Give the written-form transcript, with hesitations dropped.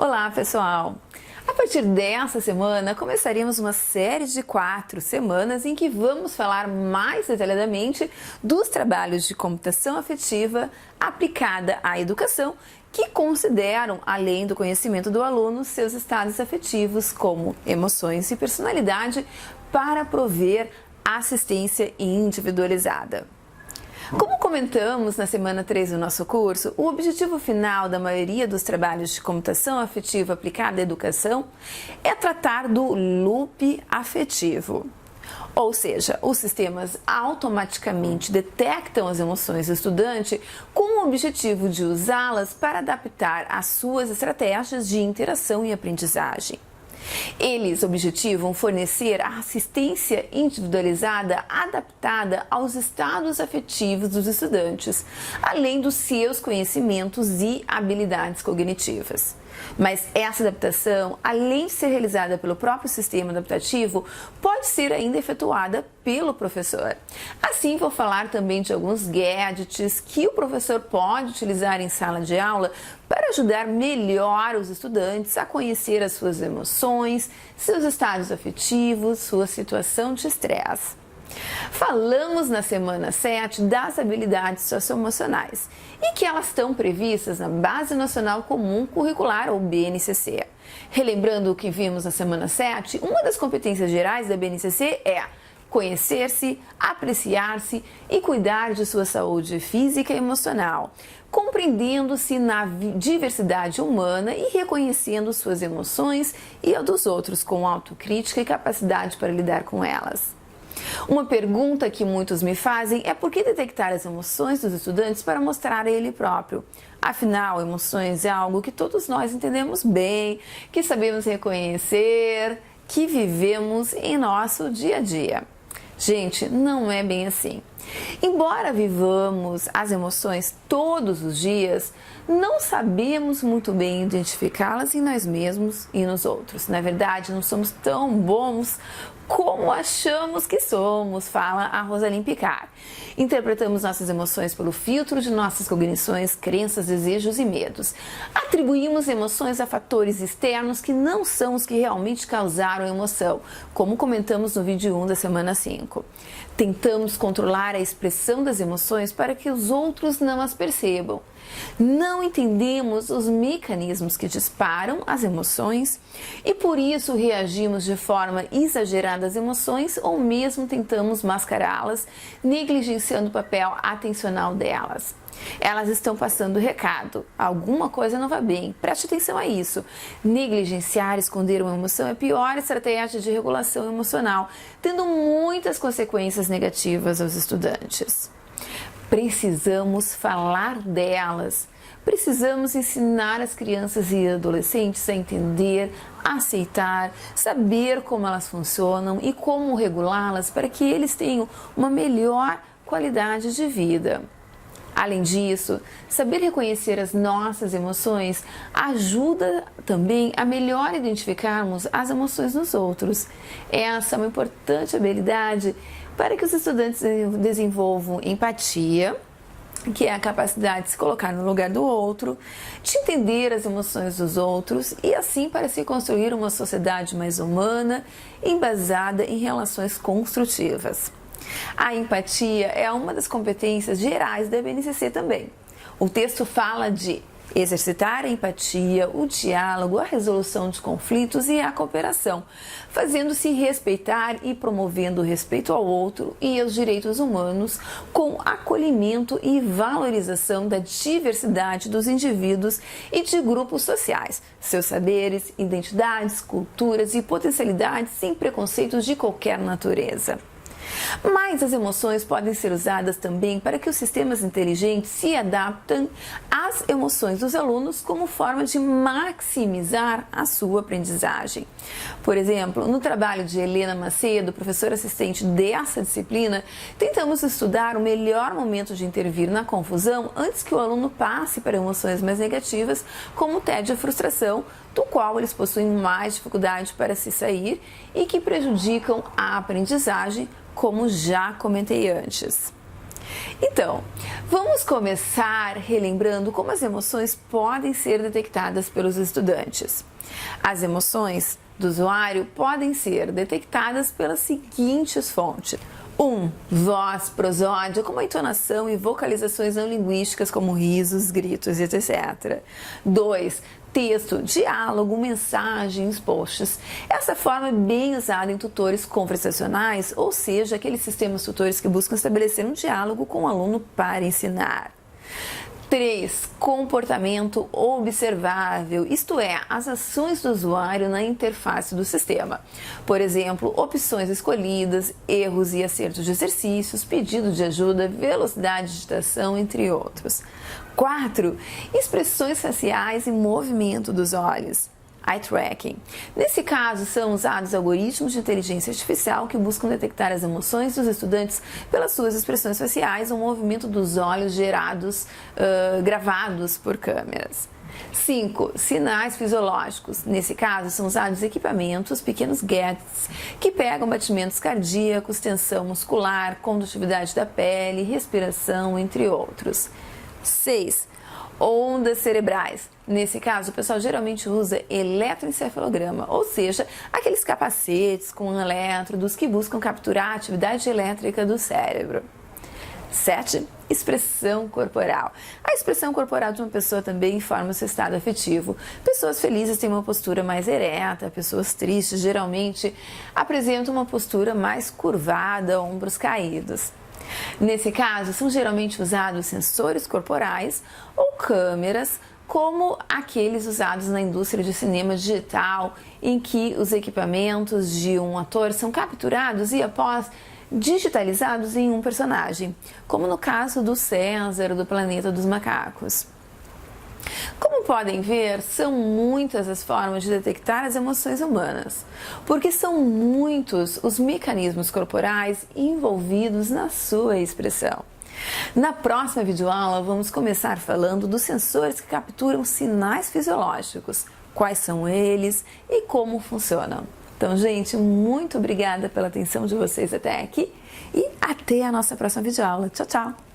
Olá, pessoal! A partir dessa semana, começaremos uma série de 4 semanas em que vamos falar mais detalhadamente dos trabalhos de computação afetiva aplicada à educação que consideram, além do conhecimento do aluno, seus estados afetivos como emoções e personalidade para prover assistência individualizada. Como comentamos na semana 3 do nosso curso, o objetivo final da maioria dos trabalhos de computação afetiva aplicada à educação é tratar do loop afetivo. Ou seja, os sistemas automaticamente detectam as emoções do estudante com o objetivo de usá-las para adaptar as suas estratégias de interação e aprendizagem. Eles objetivam fornecer a assistência individualizada adaptada aos estados afetivos dos estudantes, além dos seus conhecimentos e habilidades cognitivas. Mas essa adaptação, além de ser realizada pelo próprio sistema adaptativo, pode ser ainda efetuada pelo professor. Assim, vou falar também de alguns gadgets que o professor pode utilizar em sala de aula para ajudar melhor os estudantes a conhecer as suas emoções, seus estados afetivos, sua situação de estresse. Falamos na semana 7 das habilidades socioemocionais e que elas estão previstas na Base Nacional Comum Curricular, ou BNCC. Relembrando o que vimos na semana 7, uma das competências gerais da BNCC é conhecer-se, apreciar-se e cuidar de sua saúde física e emocional, compreendendo-se na diversidade humana e reconhecendo suas emoções e a dos outros com autocrítica e capacidade para lidar com elas. Uma pergunta que muitos me fazem é por que detectar as emoções dos estudantes para mostrar a ele próprio. Afinal, emoções é algo que todos nós entendemos bem, que sabemos reconhecer, que vivemos em nosso dia a dia. Gente, não é bem assim. Embora vivamos as emoções todos os dias, não sabemos muito bem identificá-las em nós mesmos e nos outros. Na verdade, não somos tão bons como achamos que somos, fala a Rosalind Picard. Interpretamos nossas emoções pelo filtro de nossas cognições, crenças, desejos e medos. Atribuímos emoções a fatores externos que não são os que realmente causaram a emoção, como comentamos no vídeo 1 da semana 5. Tentamos controlar a expressão das emoções para que os outros não as percebam. Não entendemos os mecanismos que disparam as emoções e por isso reagimos de forma exagerada às emoções ou mesmo tentamos mascará-las, negligenciando o papel atencional delas. Elas estão passando o recado. Alguma coisa não vai bem. Preste atenção a isso. Negligenciar, esconder uma emoção é a pior estratégia de regulação emocional, tendo muitas consequências negativas aos estudantes. Precisamos falar delas. Precisamos ensinar as crianças e adolescentes a entender, aceitar, saber como elas funcionam e como regulá-las para que eles tenham uma melhor qualidade de vida. Além disso, saber reconhecer as nossas emoções ajuda também a melhor identificarmos as emoções dos outros. Essa é uma importante habilidade para que os estudantes desenvolvam empatia, que é a capacidade de se colocar no lugar do outro, de entender as emoções dos outros e assim para se construir uma sociedade mais humana, embasada em relações construtivas. A empatia é uma das competências gerais da BNCC também. O texto fala de exercitar a empatia, o diálogo, a resolução de conflitos e a cooperação, fazendo-se respeitar e promovendo o respeito ao outro e aos direitos humanos com acolhimento e valorização da diversidade dos indivíduos e de grupos sociais, seus saberes, identidades, culturas e potencialidades sem preconceitos de qualquer natureza. Mas as emoções podem ser usadas também para que os sistemas inteligentes se adaptem às emoções dos alunos como forma de maximizar a sua aprendizagem. Por exemplo, no trabalho de Helena Macedo, professora assistente dessa disciplina, tentamos estudar o melhor momento de intervir na confusão antes que o aluno passe para emoções mais negativas, como o tédio e a frustração, do qual eles possuem mais dificuldade para se sair e que prejudicam a aprendizagem, como já comentei antes. Então, vamos começar relembrando como as emoções podem ser detectadas pelos estudantes. As emoções do usuário podem ser detectadas pelas seguintes fontes. 1. Voz, prosódia, como a entonação e vocalizações não linguísticas, como risos, gritos, etc. 2. Texto, diálogo, mensagens, posts. Essa forma é bem usada em tutores conversacionais, ou seja, aqueles sistemas tutores que buscam estabelecer um diálogo com o aluno para ensinar. 3. Comportamento observável, isto é, as ações do usuário na interface do sistema. Por exemplo, opções escolhidas, erros e acertos de exercícios, pedido de ajuda, velocidade de digitação, entre outros. 4. Expressões faciais e movimento dos olhos. Eye tracking. Nesse caso, são usados algoritmos de inteligência artificial que buscam detectar as emoções dos estudantes pelas suas expressões faciais ou movimento dos olhos gravados por câmeras. 5. Sinais fisiológicos. Nesse caso, são usados equipamentos, pequenos gadgets, que pegam batimentos cardíacos, tensão muscular, condutividade da pele, respiração, entre outros. 6. Ondas cerebrais. Nesse caso, o pessoal geralmente usa eletroencefalograma, ou seja, aqueles capacetes com elétrodos que buscam capturar a atividade elétrica do cérebro. 7. Expressão corporal. A expressão corporal de uma pessoa também informa o seu estado afetivo. Pessoas felizes têm uma postura mais ereta, pessoas tristes geralmente apresentam uma postura mais curvada, ombros caídos. Nesse caso, são geralmente usados sensores corporais ou câmeras, como aqueles usados na indústria de cinema digital, em que os equipamentos de um ator são capturados e após digitalizados em um personagem, como no caso do César do Planeta dos Macacos. Como podem ver, são muitas as formas de detectar as emoções humanas, porque são muitos os mecanismos corporais envolvidos na sua expressão. Na próxima videoaula, vamos começar falando dos sensores que capturam sinais fisiológicos, quais são eles e como funcionam. Então, gente, muito obrigada pela atenção de vocês até aqui e até a nossa próxima videoaula. Tchau, tchau!